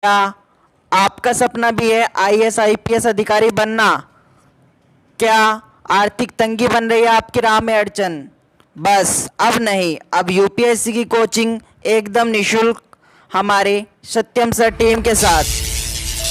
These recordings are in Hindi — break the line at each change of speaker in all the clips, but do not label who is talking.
क्या आपका सपना भी है आईएएस आईपीएस अधिकारी बनना? क्या आर्थिक तंगी बन रही है आपकी राह में अड़चन? बस अब नहीं, अब यूपीएससी की कोचिंग एकदम निशुल्क हमारे सत्यम सर टीम के साथ।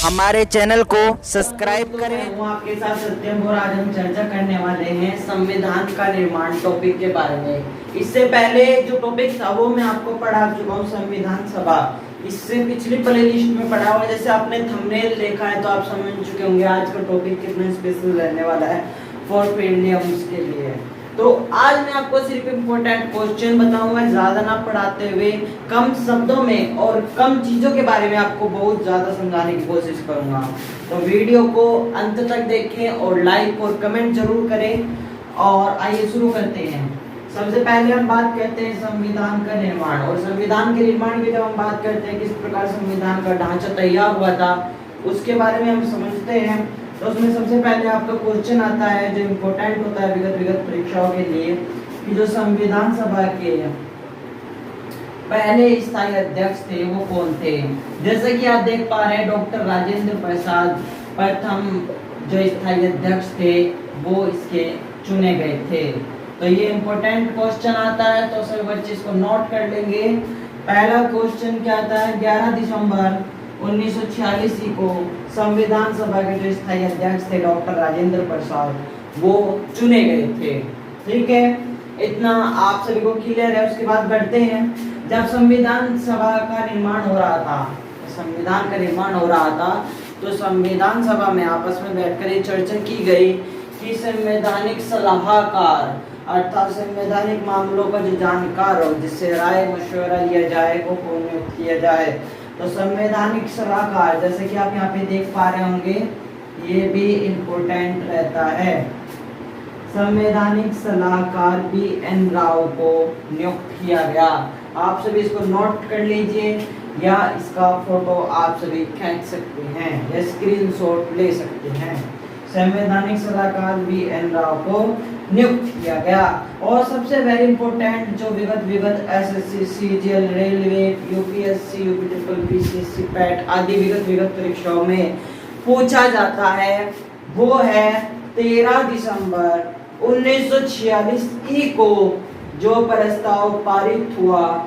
हमारे चैनल को सब्सक्राइब
दोस्तों, मैं
करें।
हूं आपके साथ सत्यम और आज हम चर्चा करने वाले हैं संविधान का निर्माण टॉपिक के बारे में। इससे पहले जो टॉपिक था वो मैं आपको पढ़ा चुका हूं, संविधान सभा। इससे पिछली प्लेलिस्ट में पढ़ा हुआ, जैसे आपने थंबनेल देखा है तो आप समझ चुके होंगे आज का टॉपिक कितना स्पेशल रहने वाला है फॉर प्रीलिम्स के लिए। तो आज मैं आपको सिर्फ इम्पोर्टेंट क्वेश्चन बताऊंगा, ज्यादा ना पढ़ाते हुए कम शब्दों में और कम चीजों के बारे में आपको बहुत ज्यादा समझाने की कोशिश करूंगा। तो वीडियो को अंत तक देखें और लाइक और कमेंट जरूर करें। और आइए शुरू करते हैं। सबसे पहले हम बात करते हैं संविधान का निर्माण, और संविधान के निर्माण की जब हम बात करते हैं किस प्रकार संविधान का ढांचा तैयार हुआ था उसके बारे में हम समझते हैं। तो उसमें सबसे पहले आपका क्वेश्चन आता है जो इम्पोर्टेंट होता है विगत परीक्षाओं के लिए, कि जो संविधान सभा के पहले स्थायी अध्यक्ष थे वो कौन थे। जैसे कि आप देख पा रहे हैं डॉक्टर राजेंद्र प्रसाद प्रथम जो स्थायी अध्यक्ष थे वो इसके चुने गए थे। तो ये इम्पोर्टेंट क्वेश्चन आता है, तो सभी बच्चे इसको नोट कर लेंगे। पहला क्वेश्चन क्या आता है, 11 दिसंबर 1946 को संविधान सभा के जो स्थायी अध्यक्ष थे डॉक्टर राजेंद्र प्रसाद वो चुने गए थे। ठीक है, इतना आप सभी को क्लियर है। उसके बाद बढ़ते हैं, जब संविधान सभा का निर्माण हो रहा था, संविधान का निर्माण हो रहा था तो संविधान सभा में आपस में बैठकर ये चर्चा की गई कि संवैधानिक सलाहकार अर्थात संवैधानिक मामलों का जो जानकार हो जिससे राय मशवरा लिया जाए वो कौन नियुक्त किया जाए। तो संवैधानिक सलाहकार, जैसे कि आप यहाँ पे देख पा रहे होंगे, ये भी इम्पोर्टेंट रहता है। संवैधानिक सलाहकार बी.एन. राव को नियुक्त किया गया। आप सभी इसको नोट कर लीजिए या इसका फोटो आप सभी खींच सकते हैं या स्क्रीनशॉट ले सकते हैं। संवैधानिक सलाहकार बी.एन. राव को नियुक्त किया गया। और सबसे वेरी इंपॉर्टेंट जो विगत SSC CGL railway UPSC UP triple PCSC PET आदि विगत परीक्षाओं में पूछा जाता है वो है 13 दिसंबर 1946 को जो प्रस्ताव पारित हुआ,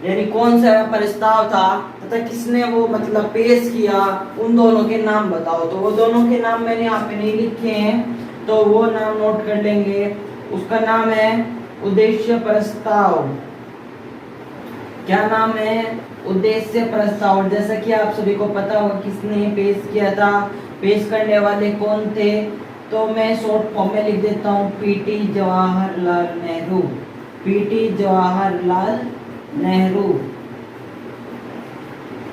यानी कौन सा प्रस्ताव था तथा किसने वो मतलब पेश किया, उन दोनों के नाम बताओ। तो वो दोनों के नाम मैंने यहाँ पे नहीं लिखे हैं तो वो नाम नोट कर लेंगे। उसका नाम है उद्देश्य प्रस्ताव। क्या नाम है? उद्देश्य प्रस्ताव। जैसा कि आप सभी को पता होगा किसने पेश किया था, पेश करने वाले कौन थे, तो मैं शॉर्ट फॉर्म में लिख देता हूँ पीटी जवाहरलाल नेहरू। पीटी जवाहरलाल नेहरू,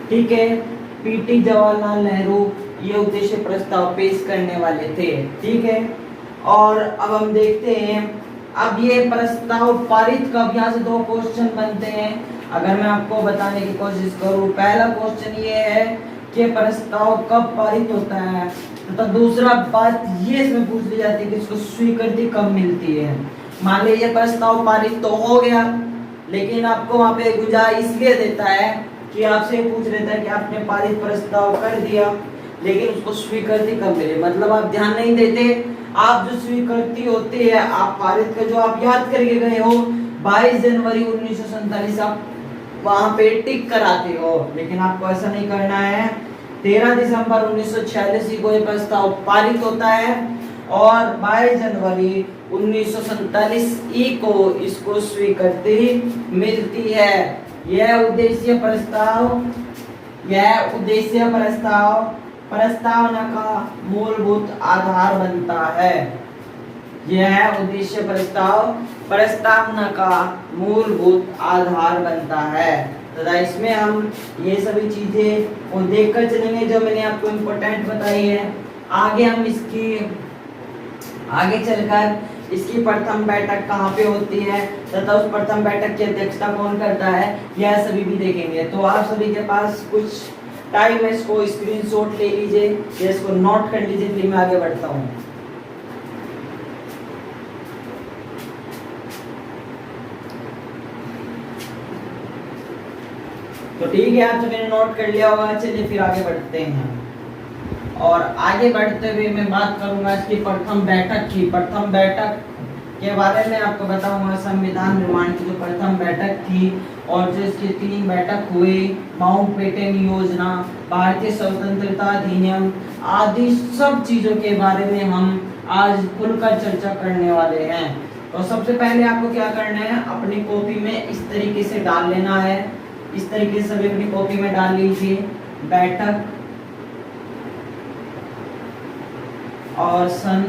ठीक है, पीटी जवाहरलाल नेहरू ये उद्देश्य प्रस्ताव पेश करने वाले थे। ठीक है, और अब हम देखते हैं अब ये प्रस्ताव पारित कब, यहाँ से दो क्वेश्चन बनते हैं अगर मैं आपको बताने की कोशिश करूं। पहला क्वेश्चन ये है कि प्रस्ताव कब पारित होता है, तो दूसरा बात ये इसमें पूछ ली जाती है कि इसको स्वीकृति कब मिलती है। मान लीजिए प्रस्ताव पारित तो हो गया लेकिन आपको वहां पे गुजारिश इसलिए देता है कि आपसे पूछ लेता है कि आपने पारित प्रस्ताव कर दिया लेकिन उसको स्वीकृति कब मिले, मतलब आप ध्यान नहीं देते। आप जो स्वीकृति होती है आप पारित का जो आप याद करके गए हो 22 जनवरी 1947 आप वहां पे टिक कराते हो, लेकिन आपको ऐसा नहीं करना है। 13 दिसंबर 1946 को यह प्रस्ताव पारित होता है और 22 जनवरी 1947 को इसको स्वीकृति मिलती है। यह उद्देश्य प्रस्ताव प्रस्तावना का मूलभूत आधार बनता है। यह उद्देश्य प्रस्ताव प्रस्तावना का मूलभूत आधार बनता है। तथा इसमें हम ये सभी चीजें वो देखकर चलेंगे जो मैंने आपको इम्पोर्टेंट बताई है। आगे हम आगे चलकर इसकी प्रथम बैठक कहाँ पे होती है तथा उस प्रथम बैठक की अध्यक्षता कौन करता है यह सभी भी देखेंगे। तो आप सभी के पास कुछ टाइम है, इसको स्क्रीनशॉट ले लीजिए या इसको नोट कर लीजिए, फिर मैं आगे बढ़ता हूँ। तो ठीक है, आप सभी ने नोट कर लिया होगा। चलिए फिर आगे बढ़ते हैं। और आगे बढ़ते हुए मैं बात करूंगा इसकी प्रथम बैठक की। प्रथम बैठक के बारे में आपको बताऊंगा, संविधान निर्माण की जो प्रथम बैठक थी और जो इसकी 3 बैठक हुई, माउंटबेटन योजना, भारतीय स्वतंत्रता अधिनियम आदि सब चीजों के बारे में हम आज खुलकर चर्चा करने वाले हैं। तो सबसे पहले आपको क्या करना है, अपनी कॉपी में इस तरीके से डाल लेना है। इस तरीके से सभी अपनी कॉपी में डाल लीजिए बैठक और सन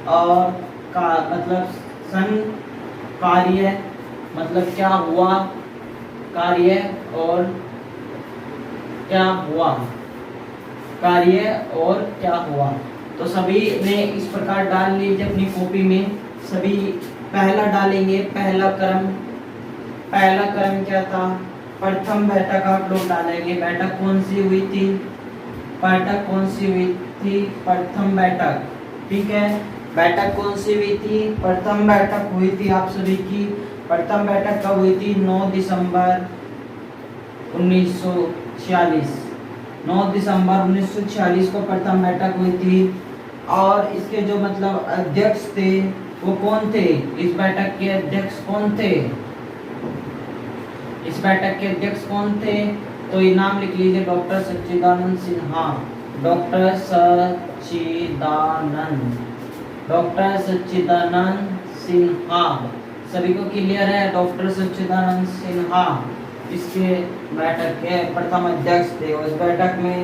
और का मतलब सन, कार्य मतलब क्या हुआ, कार्य और क्या हुआ, कार्य और क्या हुआ। तो सभी ने इस प्रकार डाल लीजिए अपनी कॉपी में। सभी पहला डालेंगे, पहला क्रम क्या था, प्रथम बैठक आप लोग डालेंगे। बैठक कौन सी हुई थी, बैठक कौन सी हुई थी, प्रथम बैठक। ठीक है, बैठक कौन सी हुई थी, प्रथम बैठक हुई थी आप सभी की। प्रथम बैठक कब हुई थी, 9 दिसंबर 1946। 9 दिसंबर 1946 को प्रथम बैठक हुई थी। और इसके जो मतलब अध्यक्ष थे वो कौन थे, इस बैठक के अध्यक्ष कौन थे, इस बैठक के अध्यक्ष कौन थे, तो ये नाम लिख लीजिए, डॉक्टर सच्चिदानंद सिन्हा। डॉक्टर सच्चिदानंद सिन्हा। सभी को क्लियर है, डॉक्टर सच्चिदानंद सिन्हा इसके बैठक के प्रथम अध्यक्ष थे। और इस बैठक में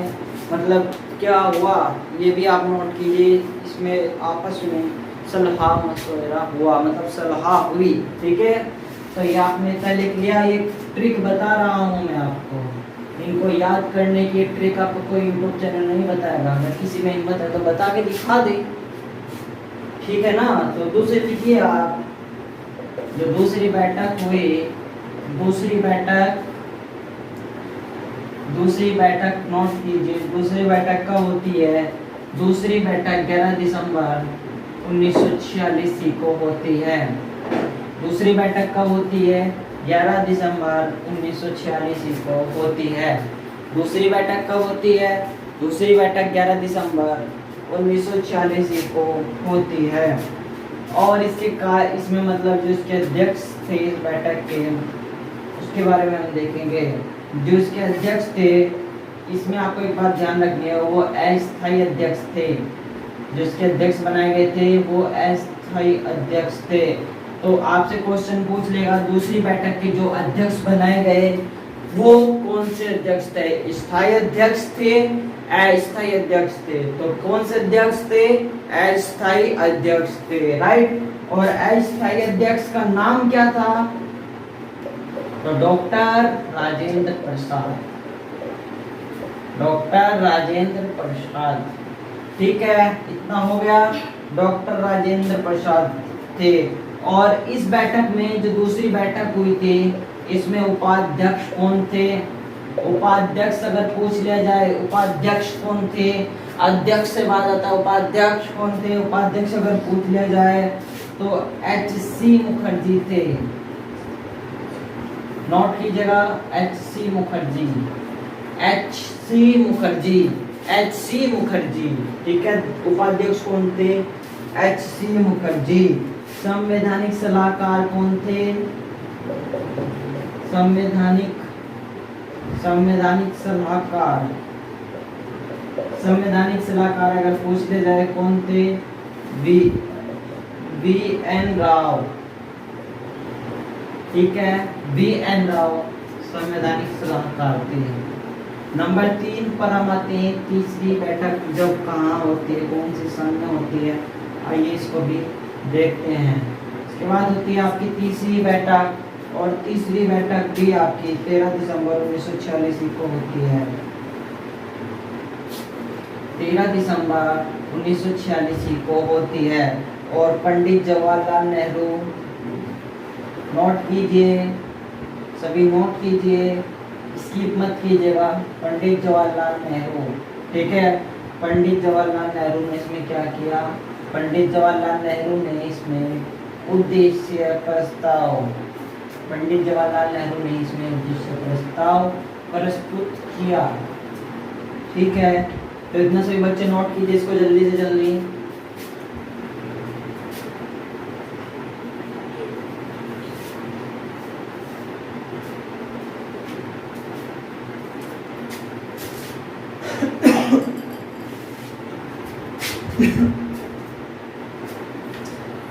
मतलब क्या हुआ ये भी आप नोट कीजिए। इसमें आपस में सलाह मशवरा हुआ, मतलब सलाह हुई। ठीक है, तो ये आपने तय लिख लिया। एक ट्रिक बता रहा हूँ मैं आपको, इनको याद करने की एक ट्रिक आपको कोई यूट्यूब चैनल नहीं बताएगा। अगर किसी में हिम्मत है तो बता के दिखा दे, ठीक है ना। तो दूसरी लिखिए आप, जो दूसरी बैठक हुई, दूसरी बैठक नोट कीजिए। दूसरी बैठक कब होती है, दूसरी बैठक 11 दिसंबर 1946 को होती है। दूसरी बैठक कब होती है, 11 दिसंबर 1946 को होती है। दूसरी बैठक कब होती है, दूसरी बैठक 11 दिसंबर 1946 को होती है। और इसमें मतलब जो इसके अध्यक्ष थे इस बैठक के, उसके बारे में हम देखेंगे। जो इसके अध्यक्ष थे, इसमें आपको एक बात ध्यान रखनी है, वो अस्थायी अध्यक्ष थे। जो इसके अध्यक्ष बनाए गए थे वो अस्थायी अध्यक्ष थे। तो आपसे क्वेश्चन पूछ लेगा, दूसरी बैठक के जो अध्यक्ष बनाए गए वो कौन से अध्यक्ष थे, स्थायी अध्यक्ष थे, अस्थायी अध्यक्ष थे। तो कौन से अध्यक्ष थे, अस्थायी अध्यक्ष थे, राइट। और अस्थायी अध्यक्ष का नाम क्या था, तो डॉक्टर राजेंद्र प्रसाद, डॉक्टर राजेंद्र प्रसाद। ठीक है, इतना हो गया, डॉक्टर राजेंद्र प्रसाद थे। और इस बैठक में जो दूसरी बैठक हुई थी, इसमें उपाध्यक्ष कौन थे, उपाध्यक्ष अगर पूछ लिया जाए उपाध्यक्ष कौन थे, अध्यक्ष से बात आता है उपाध्यक्ष कौन थे, उपाध्यक्ष अगर पूछ लिया जाए तो एच.सी. मुखर्जी थे। नोट कीजिएगा, एच.सी. मुखर्जी, एच.सी. मुखर्जी, एच.सी. मुखर्जी। ठीक है, उपाध्यक्ष कौन थे, एच.सी. मुखर्जी। संवैधानिक सलाहकार कौन थे, संवैधानिक सलाहकार, संवैधानिक सलाहकार अगर पूछ ले जाए कौन थे, वी.एन. राव। ठीक है, वी.एन. राव संवैधानिक सलाहकार थे। नंबर 3 पर हम आते हैं, तीसरी बैठक जब कहाँ होती है, कौन से सन में होती है, आइए इसको भी देखते हैं। इसके बाद होती है आपकी तीसरी बैठक, और तीसरी बैठक भी आपकी 13 दिसंबर 1946 को होती है। 13 दिसंबर 1946 को होती है। और पंडित जवाहरलाल नेहरू, नोट कीजिए, सभी नोट कीजिए, स्किप मत कीजिएगा, पंडित जवाहरलाल नेहरू। ठीक है, पंडित जवाहरलाल नेहरू ने इसमें क्या किया, पंडित जवाहरलाल नेहरू ने इसमें उद्देश्य प्रस्ताव, पंडित जवाहरलाल नेहरू ने इसमें उद्देश्य प्रस्ताव प्रस्तुत किया। ठीक है, तो इतना सभी बच्चे नोट कीजिए इसको जल्दी से जल्दी।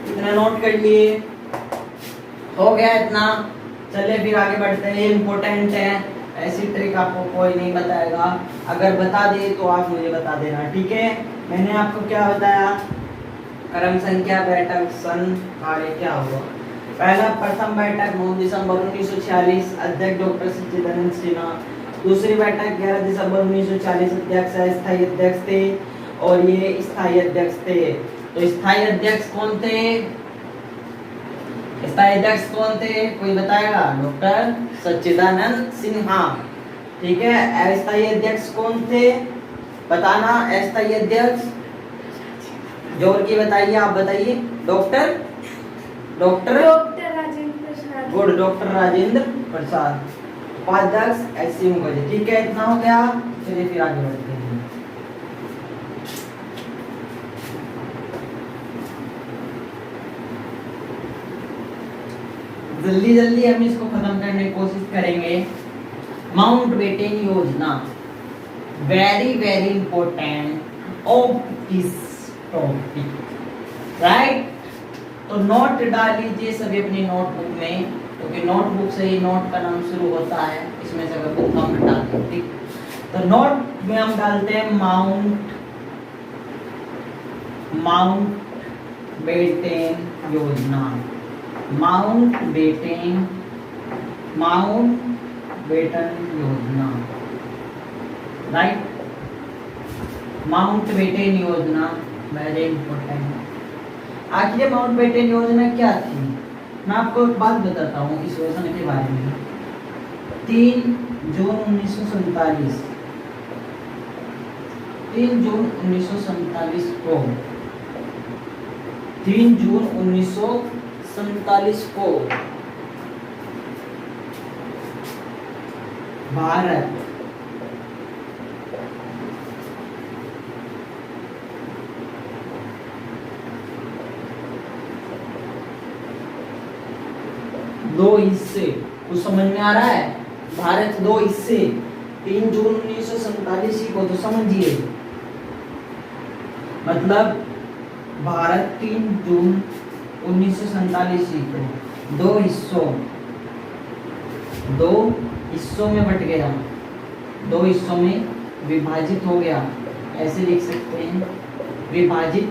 इतना नोट कर लिए, हो गया इतना। चलिए फिर आगे बढ़ते हैं, ये इम्पोर्टेंट है, ऐसी ट्रिक आपको कोई नहीं बताएगा, अगर बता दे तो आप मुझे बता देना। ठीक है, मैंने आपको क्या बताया, क्रम संख्या बैठक सन कार्य क्या हुआ। पहला प्रथम बैठक 9 दिसंबर 1946, अध्यक्ष डॉक्टर सच्चिदानंद सिन्हा। दूसरी बैठक 11 दिसंबर 1940, अध्यक्ष अस्थायी अध्यक्ष थे और ये स्थायी अध्यक्ष थे। तो स्थायी अध्यक्ष कौन थे, स्थायी अध्यक्ष कौन थे, कोई बताएगा, डॉक्टर सच्चिदानंद सिन्हा। ठीक है, अस्थायी अध्यक्ष कौन थे बताना, अस्थायी अध्यक्ष जोर की बताइए, आप बताइए, doctor doctor
Rajendra Prasad.
Good, doctor Rajendra Prasad. उपाध्यक्ष एस.सी. मुखर्जी। ठीक है, इतना हो गया, चलिए फिर आगे बढ़ते हैं। जल्दी जल्दी हम इसको खत्म करने की कोशिश करेंगे। माउंट बेटन योजना, very very important of this topic, right. तो नोट डाल लीजिए सभी अपनी नोटबुक में, क्योंकि नोटबुक से ही नोट का नाम शुरू होता है, इसमें से अगर बुक हम डालते हैं। ठीक, तो नोट में हम डालते हैं माउंट बेटन योजना, माउंट बेटन योजना, राइट। माउंट बेटन योजना वेरी इंपॉर्टेंट। आखिर माउंट बेटन योजना क्या थी, मैं आपको एक बात बताता हूँ इस योजना के बारे में। 3 जून 1947 3 जून 1947 को 3 जून 1947 को भारत दो हिस्से, कुछ समझ में आ रहा है, भारत 2 हिस्से, 3 जून 1947 को तो समझिए, मतलब भारत 3 जून 1947 को 2 हिस्सों में बट गया, 2 हिस्सों में विभाजित हो गया, ऐसे लिख सकते हैं, विभाजित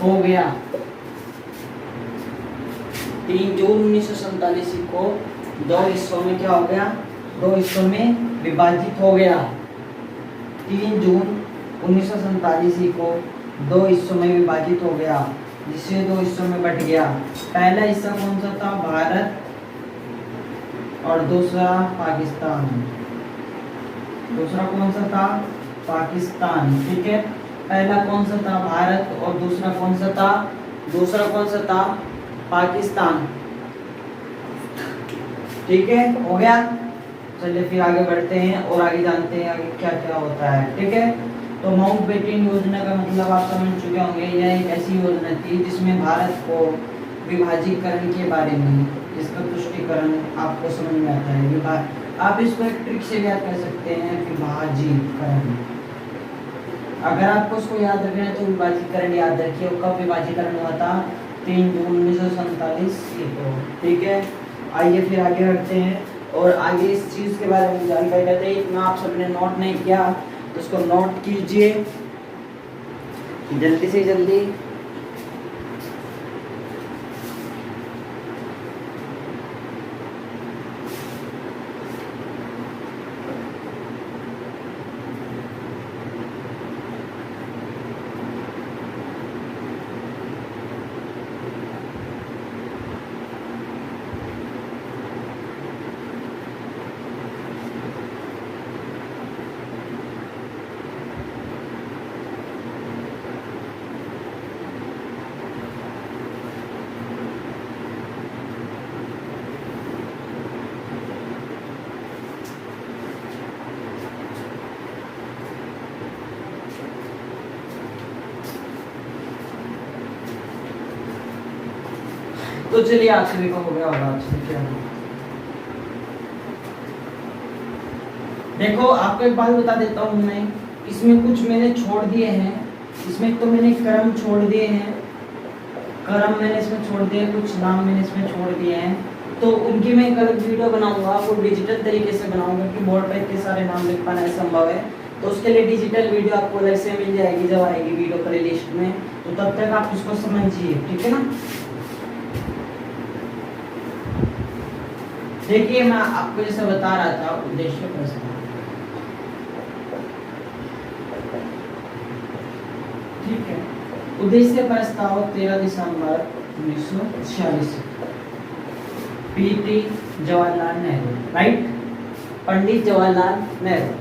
हो गया। 3 जून 1947 को 2 हिस्सों में क्या हो गया, 2 हिस्सों में विभाजित हो गया। 3 जून 1947 को 2 हिस्सों में विभाजित हो गया, जिससे 2 हिस्सों में बट गया। पहला हिस्सा कौन सा था, भारत, और दूसरा पाकिस्तान। दूसरा कौन सा था, पाकिस्तान। ठीक है, पहला कौन सा था, भारत, और दूसरा कौन सा था, पाकिस्तान। ठीक है, हो गया। चलिए फिर आगे बढ़ते हैं और आगे जानते हैं आगे क्या क्या होता है। ठीक है, तो माउंट बेटन योजना का मतलब आप समझ चुके होंगे, यह एक ऐसी योजना थी जिसमें भारत को विभाजीकरण के बारे में, इसका तुष्टिकरण आपको समझ में आता है। आप इसको एक ट्रिक से याद कर सकते हैं, विभाजीकरण। अगर आपको उसको याद रखना है तो विभाजीकरण याद रखिए। कब विभाजीकरण हुआ था, 3 जून 1947 को। ठीक है, आइए फिर आगे बढ़ते हैं और आगे इस चीज़ के बारे में जानकारी लेते हैं। इतना आप सबने नोट नहीं किया तो उसको नोट कीजिए जल्दी से जल्दी। तो चलिए आप सभी को हो गया होगा आपसे क्या। देखो आपको एक बात बता देता हूँ मैं, इसमें कुछ मैंने छोड़ दिए हैं, इसमें तो मैंने क्रम छोड़ दिए हैं, क्रम मैंने इसमें छोड़ दिए, कुछ नाम मैंने इसमें छोड़ दिए हैं, तो उनकी मैं एक अलग वीडियो बनाऊंगा, वो डिजिटल तरीके से बनाऊंगा कि बोर्ड पर इतने सारे नाम लिख पाना संभव है, तो उसके लिए डिजिटल वीडियो आपको अलग से मिल जाएगी जब आएगी वीडियो प्ले लिस्ट में, तो तब तक आप उसको समझिए, ठीक है ना। देखिए मैं आपको जैसे बता रहा था उद्देश्य प्रस्ताव, ठीक है, उद्देश्य प्रस्ताव 13 दिसंबर 1946, पीटी जवाहरलाल नेहरू, राइट, पंडित जवाहरलाल नेहरू।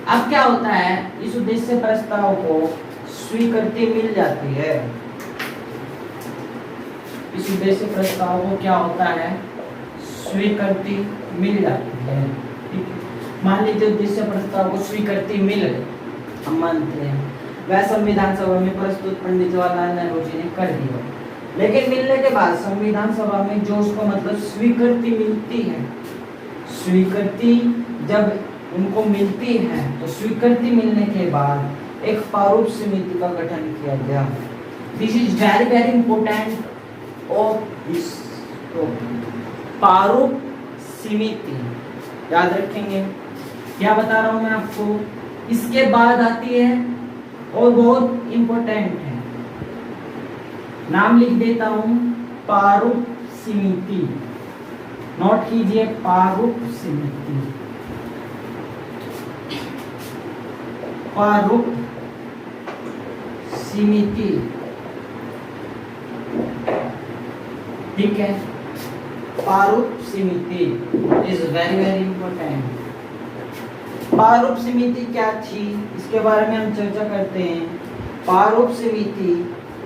अब क्या होता है, इस उद्देश्य प्रस्ताव को स्वीकृति मिल जाती है, इस उद्देश्य प्रस्ताव को क्या होता है, स्वीकृति मिल जाती है, ठीक है। मान लीजिए उद्देश्य प्रस्ताव को स्वीकृति मिल गई, हम मानते हैं वह संविधान सभा में प्रस्तुत पंडित जवाहरलाल नेहरू जी ने कर दिया, लेकिन मिलने के बाद संविधान सभा में जो उसको मतलब स्वीकृति मिलती है, स्वीकृति जब उनको मिलती है तो स्वीकृति मिलने के बाद एक प्रारूप समिति का गठन किया गया। This is very very important of this topic, प्रारूप समिति, याद रखेंगे क्या बता रहा हूं मैं आपको। इसके बाद आती है और बहुत इंपॉर्टेंट है, नाम लिख देता हूं, प्रारूप समिति, नोट कीजिए, प्रारूप समिति, प्रारूप समिति, ठीक है, प्रारूप समिति इज वेरी वेरी इंपॉर्टेंट। प्रारूप समिति क्या थी, इसके बारे में हम चर्चा करते हैं। प्रारूप समिति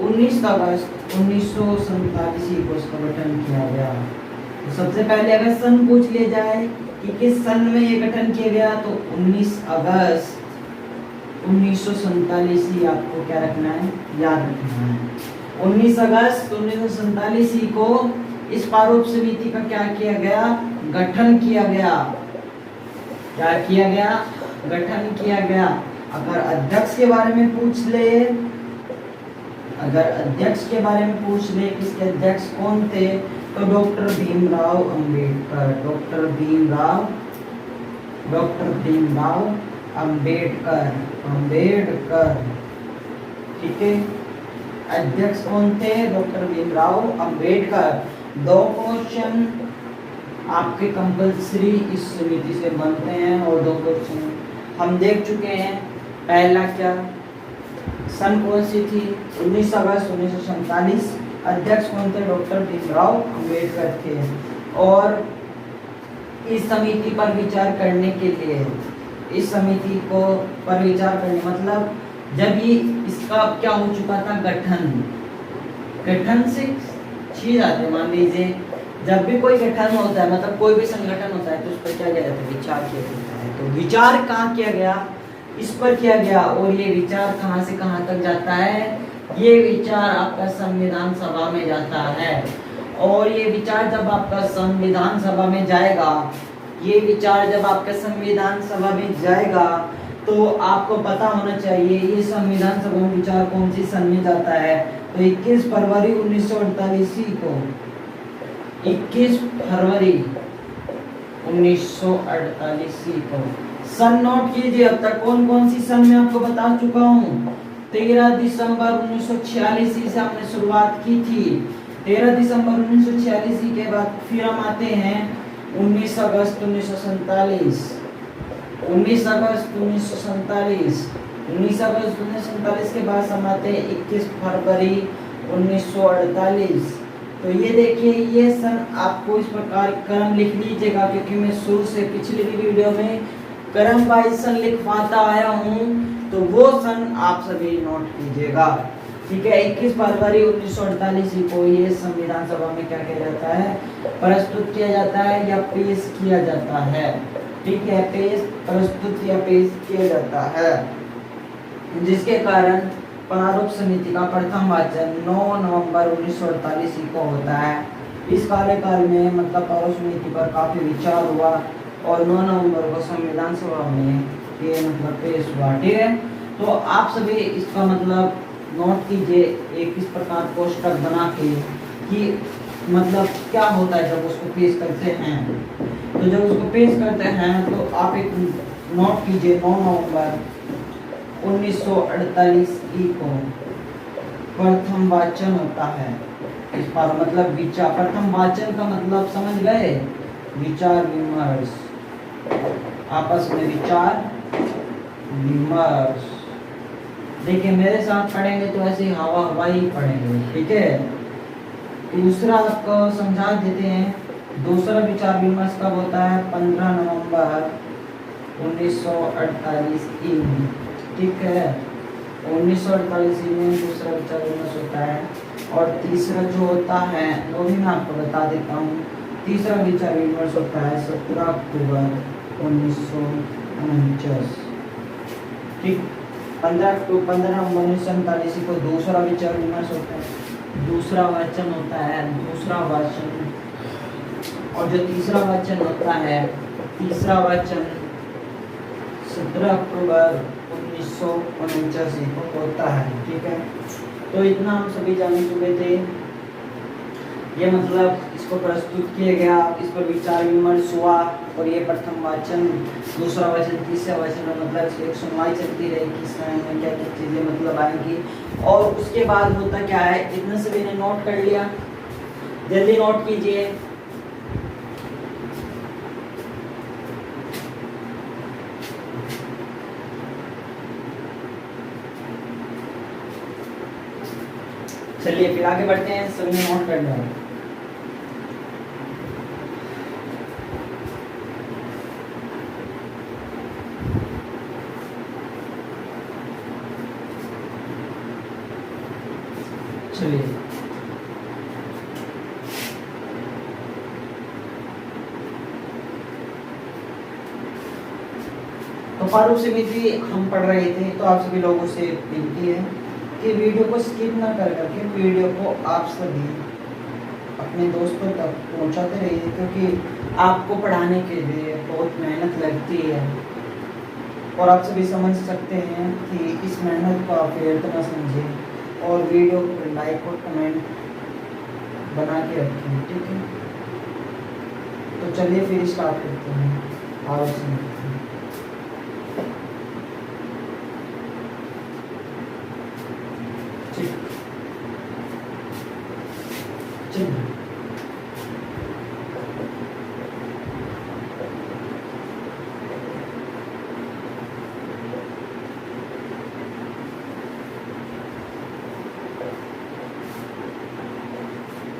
19 अगस्त 1947 को इसका गठन किया गया। तो सबसे पहले अगर सन पूछ लिया जाए कि किस सन में ये गठन किया गया, तो 19 अगस्त 1947 ही आपको क्या रखना है, याद रखना है। 19 अगस्त 1947 को इस प्रारूप समिति का क्या किया गया, गठन किया गया, क्या किया गया, गठन किया गया। अगर अध्यक्ष के बारे में पूछ ले, अगर अध्यक्ष के बारे में पूछ ले, इसके अध्यक्ष कौन थे, तो डॉक्टर भीमराव अंबेडकर, डॉक्टर भीमराव अंबेडकर, ठीक है, अध्यक्ष कौन थे, डॉक्टर भीमराव अंबेडकर। 2 क्वेश्चन आपके कंपल्सरी इस समिति से बनते हैं और 2 क्वेश्चन हम देख चुके हैं। पहला क्या, सन कौन सी थी, 19 अगस्त 1947, अध्यक्ष कौन थे, डॉक्टर भीमराव अंबेडकर थे। और इस समिति पर विचार करने के लिए, इस समिति को पर विचार करने मतलब जब ये इसका क्या हो चुका था, गठन से चीज आते, मान लीजिए जब भी कोई गठन होता है, मतलब कोई भी संगठन होता है, तो उस पर क्या किया जाता है, विचार किया जाता है। तो विचार कहाँ किया गया, इस पर किया गया, और ये विचार कहाँ से कहाँ तक जाता है, ये विचार आपका संविधान सभा में जाता है। और ये विचार जब आपका संविधान सभा में जाएगा, ये विचार जब आपका संविधान सभा में जाएगा, तो आपको पता होना चाहिए ये संविधान सभा में विचार कौन सी सन में जाता है। तो 21 फरवरी 1948 को, 21 फरवरी 1948 को सन नोट कीजिए। अब तक कौन कौन सी सन में आपको बता चुका हूँ। 13 दिसंबर 1946 से हमने शुरुआत की थी। 13 दिसंबर 1946 के बाद फिर हम आते हैं 19 अगस्त 1947, 19 अगस्त 1947, 19 अगस्त 1947 के बाद हम आते हैं 21 फरवरी 1948। तो ये देखिए, ये सन आपको इस प्रकार क्रम लिख लीजिएगा, क्योंकि मैं शुरू से पिछली वीडियो में क्रम वाइज सन लिखवाता आया हूँ, तो वो सन आप सभी नोट कीजिएगा, ठीक है। 21 फरवरी 1948 को ये संविधान सभा में क्या किया जाता है, प्रस्तुत किया जाता है या पेश किया जाता है, ठीक है, प्रस्तुत या पेश किया जाता है, जिसके कारण प्रारूप समिति का प्रथम वाचन 9 नवंबर 1948 को होता है। इस कार्यकाल में मतलब परोक्ष नीति पर काफी विचार हुआ और 9 नवंबर को संविधान सभा में ये मतलब पेश हुआ। ठीक है, तो आप सभी इसका मतलब नोट कीजिए एक इस प्रकार कोष्टक बना के कि मतलब क्या होता है जब उसको पेश करते हैं। तो जब उसको पेश करते हैं तो आप एक नोट कीजिए 9 नवंबर 1948 को प्रथम वाचन होता है इस पर, मतलब विचार, प्रथम वाचन का मतलब समझ गए, विचार विमर्श, आपस में विचार विमर्श। देखिए मेरे साथ पढ़ेंगे तो ऐसे हवा हवाई पढ़ेंगे, ठीक है। दूसरा आपको समझा देते हैं, दूसरा विचार विमर्श कब होता है, 15 नवंबर 1948 ईस्वी, ठीक है। 1948 में दूसरा विचार विमर्श होता है। और तीसरा जो होता है वो भी मैं आपको बता देता हूँ, तीसरा विचार विमर्श होता है 17 अक्टूबर 1949, ठीक। 15 नवंबर 1947 को दूसरा विचार विमर्श होता है, दूसरा वाचन होता है, दूसरा वाचन। और जो तीसरा वाचन होता है, तीसरा वाचन 17 अक्टूबर 1949 को होता है, ठीक है। तो इतना हम सभी जान चुके थे। ये मतलब इसको प्रस्तुत किया गया, इस पर विचार विमर्श हुआ और ये प्रथम वाचन, दूसरा वाचन, तीसरा वाचन, मतलब इसकी एक सुनवाई चलती रहेगी, इस समय में क्या क्या चीज़ें मतलब आएंगी। और उसके बाद होता क्या है, इतना सभी ने नोट कर लिया, जल्दी नोट कीजिए। चलिए फिर आगे बढ़ते हैं, सभी ने नोट कर लिया। चलिए तो फारूक समिति हम पढ़ रहे थे, तो आप सभी लोगों से विनती है कि वीडियो को स्किप ना कर करके वीडियो को आप सभी अपने दोस्तों तक पहुंचाते रहिए, क्योंकि आपको पढ़ाने के लिए बहुत मेहनत लगती है और आप सभी समझ सकते हैं कि इस मेहनत को आप व्यर्थ ना समझें और वीडियो को लाइक और कमेंट बना के रखें, ठीक है। तो चलिए फिर स्टार्ट करते हैं। आओ सुनते हैं।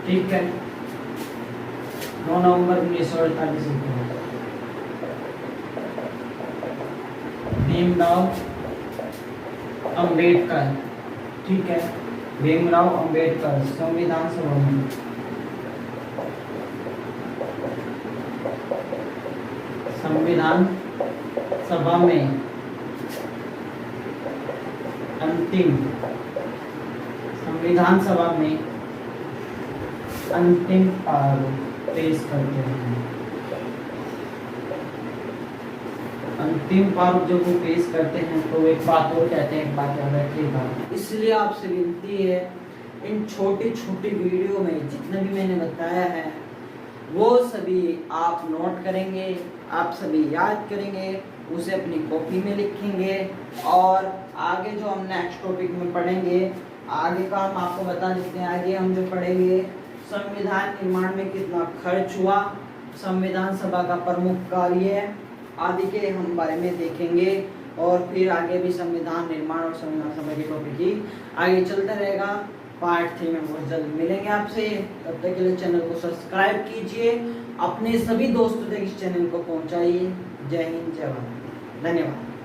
ठीक है, 9 नवंबर 1948 को भीमराव अंबेडकर, ठीक है, भीमराव अंबेडकर संविधान सभा में संविधान सभा में अंतिम प्रारूप पेश करते हैं। अंतिम प्रारूप जब वो पेश करते हैं तो एक बात और कहते हैं, एक बात याद रखिएगा। इसलिए आपसे विनती है, इन छोटी छोटी वीडियो में जितना भी मैंने बताया है वो सभी आप नोट करेंगे, आप सभी याद करेंगे, उसे अपनी कॉपी में लिखेंगे और आगे जो हम नेक्स्ट टॉपिक में पढ़ेंगे, आगे का हम आपको बता देते हैं। आगे हम जो पढ़ेंगे संविधान निर्माण में कितना खर्च हुआ, संविधान सभा का प्रमुख कार्य आदि के हम बारे में देखेंगे और फिर आगे भी संविधान निर्माण और संविधान सभा के टॉपिक ही आगे चलता रहेगा। पार्ट 3 में बहुत जल्द मिलेंगे आपसे। तब तक के लिए चैनल को सब्सक्राइब कीजिए, अपने सभी दोस्तों तक इस चैनल को पहुंचाइए। जय हिंद, जय भारत, धन्यवाद।